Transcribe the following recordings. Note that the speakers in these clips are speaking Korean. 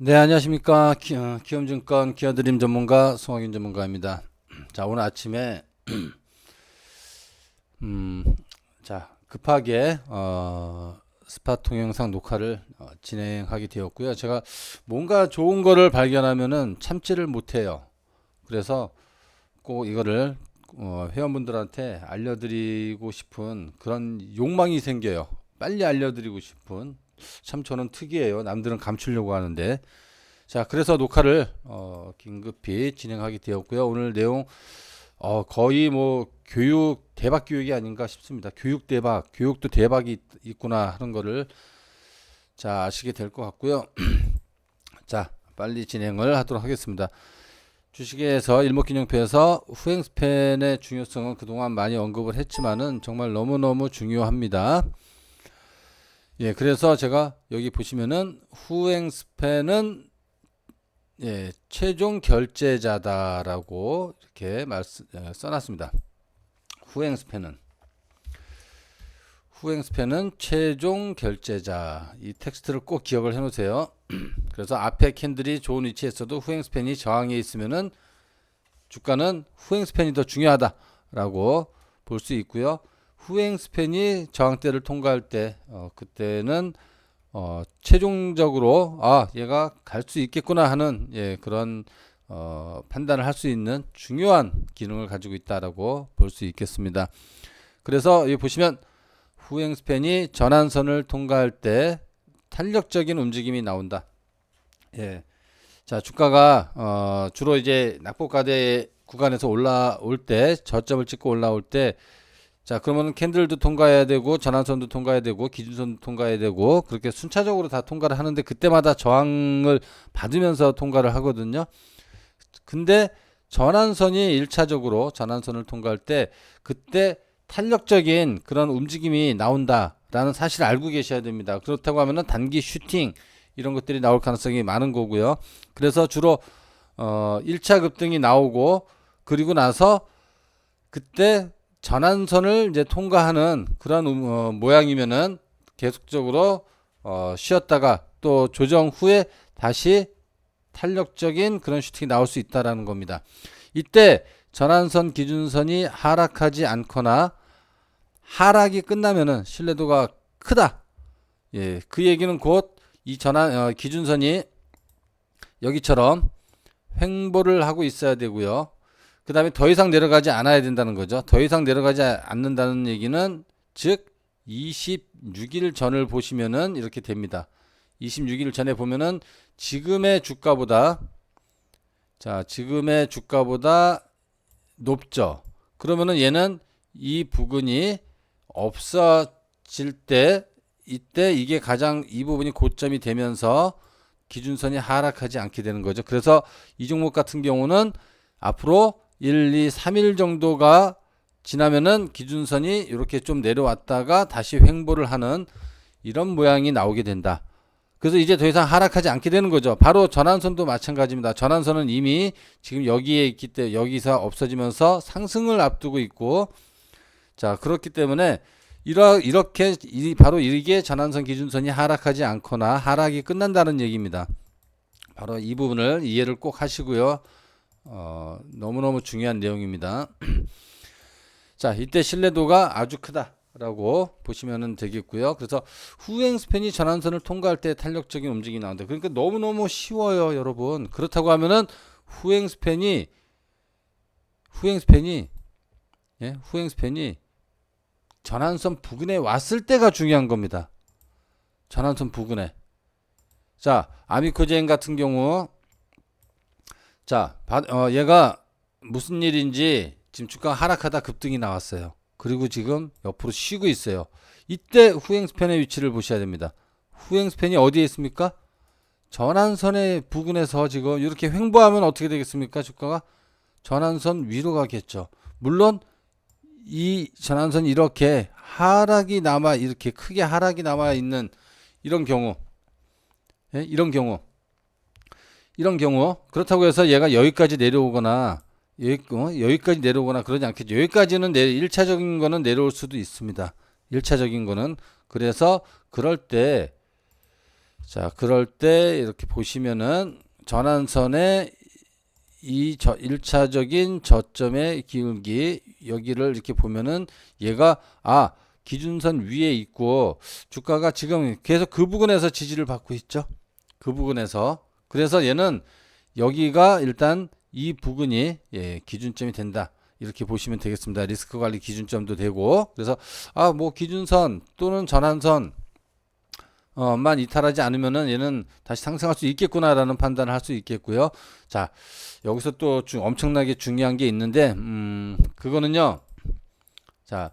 네, 안녕하십니까. 기업증권 기업드림 전문가 송학윤 전문가입니다. 자, 오늘 아침에 음, 급하게 스파 동영상 녹화를 진행하게 되었고요. 제가 뭔가 좋은 거를 발견하면은 참지를 못해요. 그래서 꼭 이거를 회원분들한테 알려드리고 싶은 그런 욕망이 생겨요. 빨리 알려드리고 싶은. 참 저는 특이해요. 남들은 감추려고 하는데. 자, 그래서 녹화를 긴급히 진행하게 되었고요. 오늘 내용 거의 뭐 교육 대박 교육이 아닌가 싶습니다. 교육 대박, 교육도 대박이 있구나 하는 거를 자 아시게 될 것 같고요. 자, 빨리 진행을 하도록 하겠습니다. 주식에서 일목균형표에서 후행 스팬의 중요성은 그동안 많이 언급을 했지만은 정말 너무너무 중요합니다. 예, 그래서 제가 여기 보시면은 후행 스팬은 최종 결제자다라고 이렇게 써놨습니다. 후행 스팬은 최종 결제자. 이 텍스트를 꼭 기억을 해 놓으세요. 그래서 앞에 캔들이 좋은 위치에 있어도 후행 스팬이 저항에 있으면은 주가는 후행 스팬이 더 중요하다라고 볼 수 있고요. 후행 스팬이 저항대를 통과할 때 그때는 최종적으로 얘가 갈 수 있겠구나 하는 그런 판단을 할 수 있는 중요한 기능을 가지고 있다라고 볼 수 있겠습니다. 그래서 여기 보시면 후행 스팬이 전환선을 통과할 때 탄력적인 움직임이 나온다. 예. 자, 주가가 주로 이제 낙폭과대 구간에서 올라올 때 저점을 찍고 올라올 때 자, 그러면 캔들도 통과해야 되고 전환선도 통과해야 되고 기준선도 통과해야 되고 그렇게 순차적으로 다 통과를 하는데 그때마다 저항을 받으면서 통과를 하거든요. 근데 전환선이 1차적으로 전환선을 통과할 때 그때 탄력적인 그런 움직임이 나온다라는 사실을 알고 계셔야 됩니다. 그렇다고 하면은 단기 슈팅 이런 것들이 나올 가능성이 많은 거고요. 그래서 주로 1차 급등이 나오고 그리고 나서 그때 전환선을 이제 통과하는 그런 모양이면은 계속적으로 쉬었다가 또 조정 후에 다시 탄력적인 그런 슈팅이 나올 수 있다라는 겁니다. 이때 전환선 기준선이 하락하지 않거나 하락이 끝나면은 신뢰도가 크다. 예, 그 얘기는 곧 이 기준선이 여기처럼 횡보를 하고 있어야 되고요. 그 다음에 더 이상 내려가지 않아야 된다는 거죠. 더 이상 내려가지 않는다는 얘기는 즉 26일 전을 보시면은 이렇게 됩니다. 26일 전에 보면은 지금의 주가보다 높죠. 그러면은 얘는 이 부근이 없어질 때 이때 이게 가장 이 부분이 고점이 되면서 기준선이 하락하지 않게 되는 거죠. 그래서 이 종목 같은 경우는 앞으로 1, 2, 3일 정도가 지나면은 기준선이 이렇게 좀 내려왔다가 다시 횡보를 하는 이런 모양이 나오게 된다. 그래서 이제 더 이상 하락하지 않게 되는 거죠. 바로 전환선도 마찬가지입니다. 전환선은 이미 지금 여기에 있기 때문에 여기서 없어지면서 상승을 앞두고 있고 자, 그렇기 때문에 이렇게 바로 이게 전환선 기준선이 하락하지 않거나 하락이 끝난다는 얘기입니다. 바로 이 부분을 이해를 꼭 하시고요. 너무너무 중요한 내용입니다. 자, 이때 신뢰도가 아주 크다라고 보시면 되겠고요. 그래서 후행 스팬이 전환선을 통과할 때 탄력적인 움직임이 나온다. 그러니까 너무너무 쉬워요, 여러분. 그렇다고 하면은 후행 스팬이 전환선 부근에 왔을 때가 중요한 겁니다. 전환선 부근에. 자, 아미코젠 같은 경우 얘가 무슨 일인지 지금 주가가 하락하다 급등이 나왔어요. 그리고 지금 옆으로 쉬고 있어요. 이때 후행 스팬의 위치를 보셔야 됩니다. 후행 스팬이 어디에 있습니까? 전환선의 부근에서 지금 이렇게 횡보하면 어떻게 되겠습니까? 주가가 전환선 위로 가겠죠. 물론 이 전환선이 이렇게 이렇게 크게 하락이 남아 있는 이런 경우, 이런 경우 그렇다고 해서 얘가 여기까지 내려오거나 그러지 않겠죠. 여기까지는 1차적인 거는 내려올 수도 있습니다. 1차적인 거는 그래서 그럴 때 자, 그럴 때 이렇게 보시면은 전환선의 이 1차적인 저점의 기울기 여기를 이렇게 보면은 얘가 기준선 위에 있고 주가가 지금 계속 그 부분에서 지지를 받고 있죠. 그 부분에서. 그래서 얘는 여기가 일단 이 부근이 기준점이 된다. 이렇게 보시면 되겠습니다. 리스크 관리 기준점도 되고. 그래서 뭐 기준선 또는 전환선 만 이탈하지 않으면은 얘는 다시 상승할 수 있겠구나라는 판단을 할 수 있겠고요. 자, 여기서 또 엄청나게 중요한 게 있는데 그거는요. 자,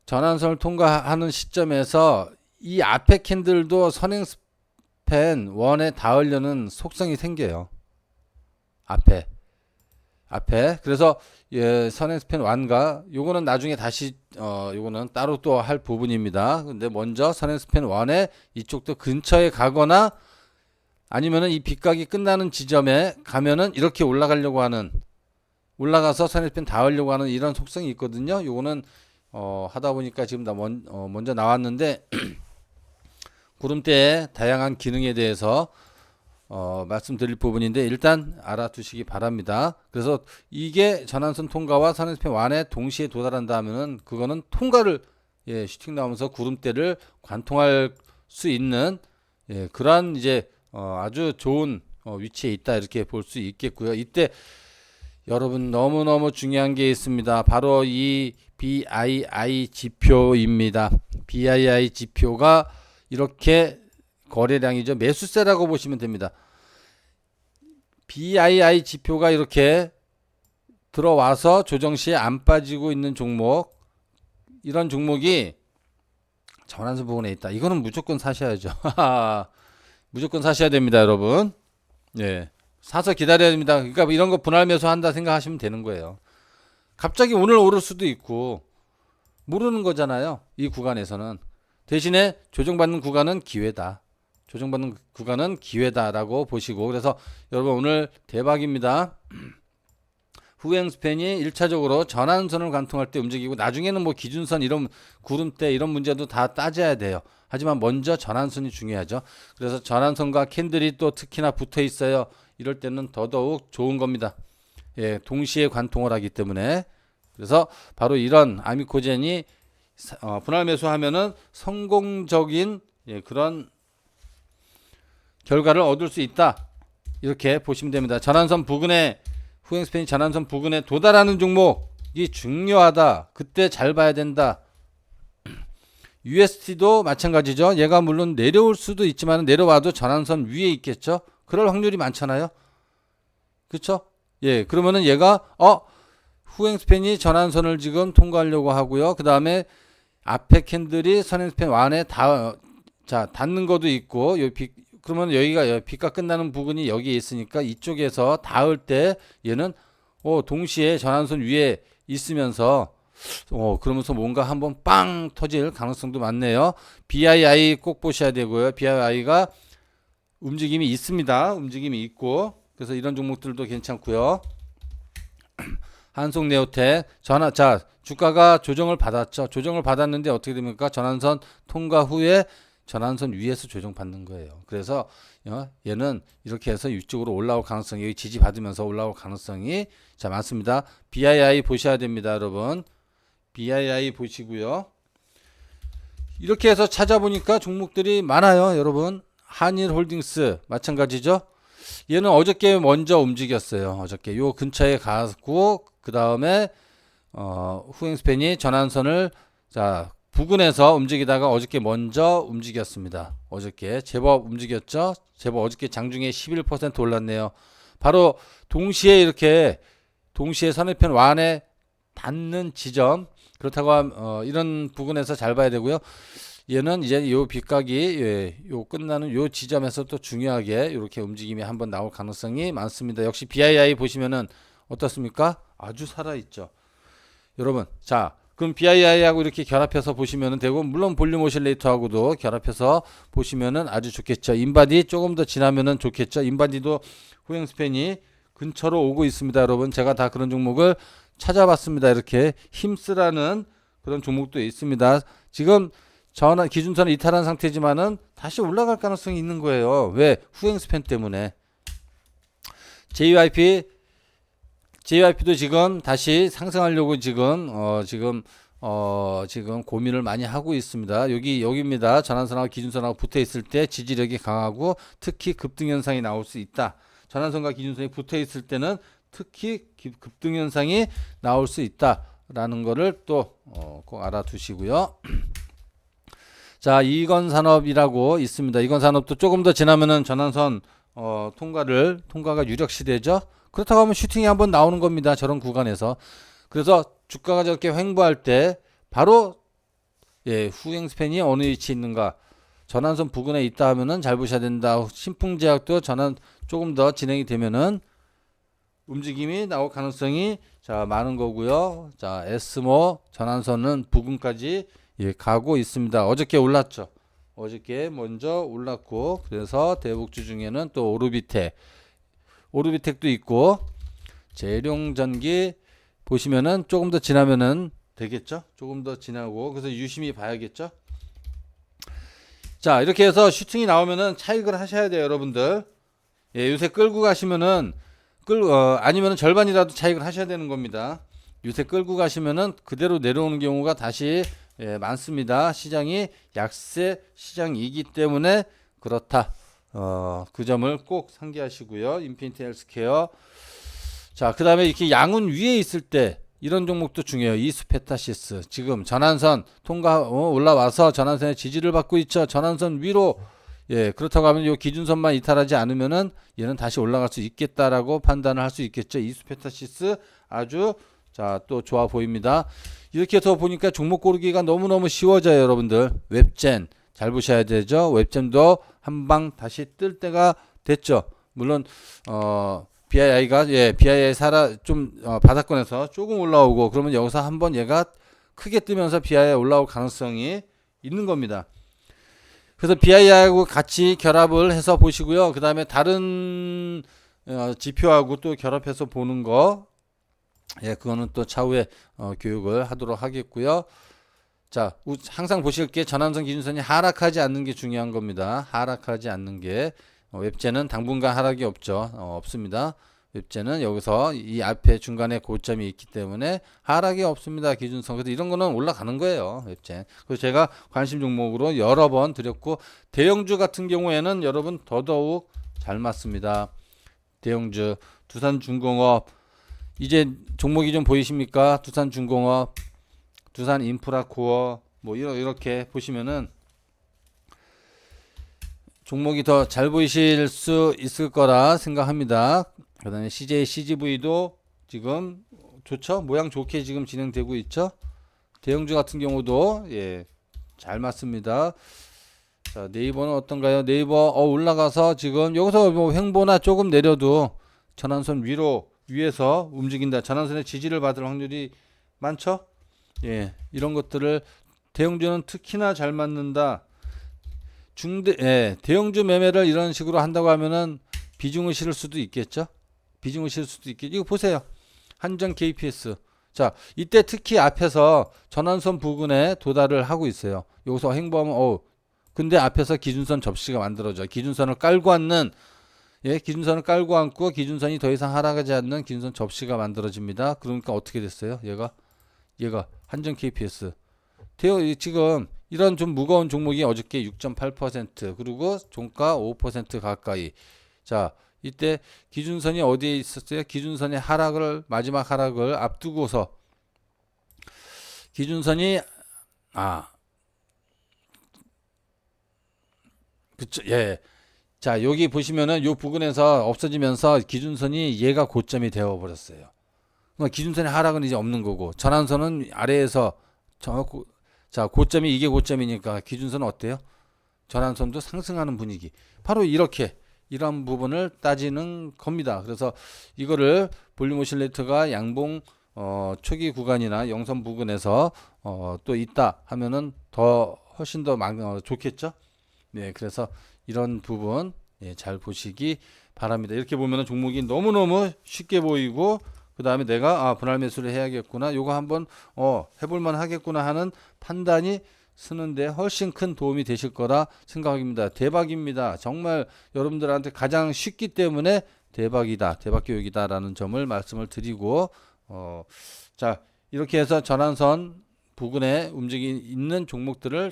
전환선을 통과하는 시점에서 이 앞에 캔들도 선행스팬 1에 닿으려는 속성이 생겨요. 앞에. 그래서 선행스팬 1과 요거는 나중에 다시 요거는 따로 또 할 부분입니다. 근데 먼저 선행스팬 1에 이쪽도 근처에 가거나 아니면은 이 빗각이 끝나는 지점에 가면은 이렇게 올라가려고 하는, 올라가서 선행스팬 닿으려고 하는 이런 속성이 있거든요. 요거는 하다 보니까 지금 먼저 나왔는데 구름대의 다양한 기능에 대해서 말씀드릴 부분인데 일단 알아두시기 바랍니다. 그래서 이게 전환선 통과와 선행스팬 완에 동시에 도달한다 하면은 그거는 통과를 슈팅 나오면서 구름대를 관통할 수 있는 그러한 이제 아주 좋은 위치에 있다 이렇게 볼 수 있겠고요. 이때 여러분 너무너무 중요한 게 있습니다. 바로 이 BII 지표입니다. BII 지표가 이렇게 거래량이죠. 매수세라고 보시면 됩니다. BII 지표가 이렇게 들어와서 조정 시에 안 빠지고 있는 종목, 이런 종목이 전환선 부분에 있다. 이거는 무조건 사셔야죠. 무조건 사셔야 됩니다, 여러분. 사서 기다려야 됩니다. 그러니까 이런 거 분할 매수한다 생각하시면 되는 거예요. 갑자기 오늘 오를 수도 있고 모르는 거잖아요. 이 구간에서는. 대신에 조정받는 구간은 기회다. 조정받는 구간은 기회다라고 보시고, 그래서 여러분 오늘 대박입니다. 후행스팬이 1차적으로 전환선을 관통할 때 움직이고 나중에는 뭐 기준선 이런 구름대 이런 문제도 다 따져야 돼요. 하지만 먼저 전환선이 중요하죠. 그래서 전환선과 캔들이 또 특히나 붙어 있어요. 이럴 때는 더더욱 좋은 겁니다. 동시에 관통을 하기 때문에. 그래서 바로 이런 아미코젠이 분할 매수하면은 성공적인 그런 결과를 얻을 수 있다. 이렇게 보시면 됩니다. 전환선 부근에 후행스팬이 전환선 부근에 도달하는 종목이 중요하다. 그때 잘 봐야 된다. UST도 마찬가지죠. 얘가 물론 내려올 수도 있지만 내려와도 전환선 위에 있겠죠. 그럴 확률이 많잖아요. 그렇죠? 그러면은 얘가 후행스팬이 전환선을 지금 통과하려고 하고요. 그 다음에 앞에 캔들이 선행스팬 완에 닿는 것도 있고, 그러면 여기가 빛가 끝나는 부분이 여기에 있으니까 이쪽에서 닿을 때 얘는 동시에 전환선 위에 있으면서 그러면서 뭔가 한번 빵 터질 가능성도 많네요. BII 꼭 보셔야 되고요. BII가 움직임이 있습니다. 움직임이 있고, 그래서 이런 종목들도 괜찮고요. 한송네오텍 주가가 조정을 받았죠. 조정을 받았는데 어떻게 됩니까? 전환선 통과 후에 전환선 위에서 조정받는 거예요. 그래서 얘는 이렇게 해서 위쪽으로 올라올 가능성이, 여기 지지받으면서 올라올 가능성이 많습니다. BII 보셔야 됩니다, 여러분. BII 보시고요. 이렇게 해서 찾아보니까 종목들이 많아요, 여러분. 한일홀딩스 마찬가지죠. 얘는 어저께 먼저 움직였어요. 어저께 요 근처에 가고 그 다음에 후행스팬이 전환선을 부근에서 움직이다가 어저께 먼저 움직였습니다. 어저께 제법 움직였죠. 제법 어저께 장중에 11% 올랐네요. 바로 동시에 선행편 완에 닿는 지점, 그렇다고 이런 부분에서 잘 봐야 되고요. 얘는 이제 요 빗각이 요 끝나는 요 지점에서 또 중요하게 이렇게 움직임이 한번 나올 가능성이 많습니다. 역시 BII 보시면은 어떻습니까? 아주 살아있죠. 여러분, 그럼 BII하고 이렇게 결합해서 보시면 되고, 물론 볼륨 오실레이터하고도 결합해서 보시면은 아주 좋겠죠. 인바디 조금 더 지나면은 좋겠죠. 인바디도 후행스팬이 근처로 오고 있습니다. 여러분, 제가 다 그런 종목을 찾아봤습니다. 이렇게 힘쓰라는 그런 종목도 있습니다. 지금 기준선을 이탈한 상태지만은 다시 올라갈 가능성이 있는 거예요. 왜? 후행 스팬 때문에. JYP도 지금 다시 상승하려고 지금 고민을 많이 하고 있습니다. 여기입니다. 전환선하고 기준선하고 붙어 있을 때 지지력이 강하고 특히 급등 현상이 나올 수 있다. 전환선과 기준선이 붙어 있을 때는 특히 급등 현상이 나올 수 있다라는 거를 또 꼭 알아두시고요. 자, 이건산업이라고 있습니다. 이건산업도 조금 더 지나면은 전환선 통과가 유력시되죠. 그렇다고 하면 슈팅이 한번 나오는 겁니다. 저런 구간에서. 그래서 주가가 저렇게 횡보할 때 바로 후행 스팬이 어느 위치에 있는가, 전환선 부근에 있다 하면은 잘 보셔야 된다. 신풍제약도 조금 더 진행이 되면은 움직임이 나올 가능성이 많은 거고요. 자, 에스모 전환선은 부근까지 가고 있습니다. 어저께 올랐죠. 어저께 먼저 올랐고, 그래서 대북주 중에는 또 오르비텍도 있고, 재룡전기 보시면은 조금 더 지나면은 되겠죠. 조금 더 지나고, 그래서 유심히 봐야겠죠. 자, 이렇게 해서 슈팅이 나오면은 차익을 하셔야 돼요, 여러분들. 요새 끌고 가시면은 아니면은 절반이라도 차익을 하셔야 되는 겁니다. 요새 끌고 가시면은 그대로 내려오는 경우가 다시 많습니다. 시장이 약세 시장이기 때문에 그렇다. 그 점을 꼭 상기하시고요. 인피니티 헬스케어. 자, 그 다음에 이렇게 양은 위에 있을 때 이런 종목도 중요해요. 이스페타시스. 지금 전환선 올라와서 전환선의 지지를 받고 있죠. 전환선 위로. 그렇다고 하면 이 기준선만 이탈하지 않으면은 얘는 다시 올라갈 수 있겠다라고 판단을 할 수 있겠죠. 이스페타시스 아주 또 좋아 보입니다. 이렇게 해서 보니까 종목 고르기가 너무너무 쉬워져요, 여러분들. 웹젠 잘 보셔야 되죠. 웹젠도 한방 다시 뜰 때가 됐죠. 물론 BII 바닥권에서 조금 올라오고, 그러면 여기서 한번 얘가 크게 뜨면서 BII 올라올 가능성이 있는 겁니다. 그래서 BII하고 같이 결합을 해서 보시고요. 그 다음에 다른 지표하고 또 결합해서 보는 거, 그거는 또 차후에 교육을 하도록 하겠고요. 자, 항상 보실 게 전환선 기준선이 하락하지 않는 게 중요한 겁니다. 하락하지 않는 게. 웹젠은 당분간 하락이 없죠. 없습니다. 웹젠은 여기서 이 앞에 중간에 고점이 있기 때문에 하락이 없습니다. 기준선. 그래서 이런 거는 올라가는 거예요. 웹젠. 그래서 제가 관심 종목으로 여러 번 드렸고, 대형주 같은 경우에는 여러분 더더욱 잘 맞습니다. 대형주, 두산중공업. 이제 종목이 좀 보이십니까? 두산중공업, 두산인프라코어, 이렇게 보시면은 종목이 더 잘 보이실 수 있을 거라 생각합니다. 그 다음에 CJCGV도 지금 좋죠? 모양 좋게 지금 진행되고 있죠? 대형주 같은 경우도 잘 맞습니다. 자, 네이버는 어떤가요? 네이버 올라가서 지금 여기서 횡보나 조금 내려도 전환선 위에서 움직인다. 전환선의 지지를 받을 확률이 많죠? 이런 것들을 대형주는 특히나 잘 맞는다. 대형주 매매를 이런 식으로 한다고 하면은 비중을 실을 수도 있겠죠. 이거 보세요. 한전 KPS. 자, 이때 특히 앞에서 전환선 부근에 도달을 하고 있어요. 여기서 횡보하면 근데 앞에서 기준선 접시가 만들어져요. 기준선을 깔고 앉고 기준선이 더 이상 하락하지 않는 기준선 접시가 만들어집니다. 그러니까 어떻게 됐어요? 얘가 한전 KPS. 지금 이런 좀 무거운 종목이 어저께 6.8% 그리고 종가 5% 가까이. 자, 이때 기준선이 어디에 있었어요? 기준선의 마지막 하락을 앞두고서 기준선이 그쵸. 자, 여기 보시면은 요 부근에서 없어지면서 기준선이 얘가 고점이 되어 버렸어요. 그러니까 기준선의 하락은 이제 없는 거고, 전환선은 아래에서 고점이 이게 고점이니까 기준선은 어때요? 전환선도 상승하는 분위기. 바로 이런 부분을 따지는 겁니다. 그래서 이거를 볼륨 오실레이터가 양봉 초기 구간이나 영선 부근에서 또 있다 하면은 훨씬 더 좋겠죠? 그래서 이런 부분 잘 보시기 바랍니다. 이렇게 보면은 종목이 너무너무 쉽게 보이고, 그 다음에 내가 분할 매수를 해야겠구나, 요거 한번 해볼만 하겠구나 하는 판단이 쓰는데 훨씬 큰 도움이 되실 거라 생각합니다. 대박입니다. 정말 여러분들한테 가장 쉽기 때문에 대박이다, 대박 교육이다라는 점을 말씀을 드리고, 자, 이렇게 해서 전환선 부근에 움직이 있는 종목들을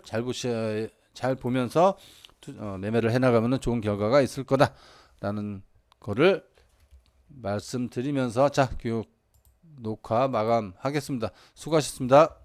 잘 보면서 매매를 해나가면 좋은 결과가 있을 거다라는 거를 말씀드리면서, 자, 교육 녹화 마감하겠습니다. 수고하셨습니다.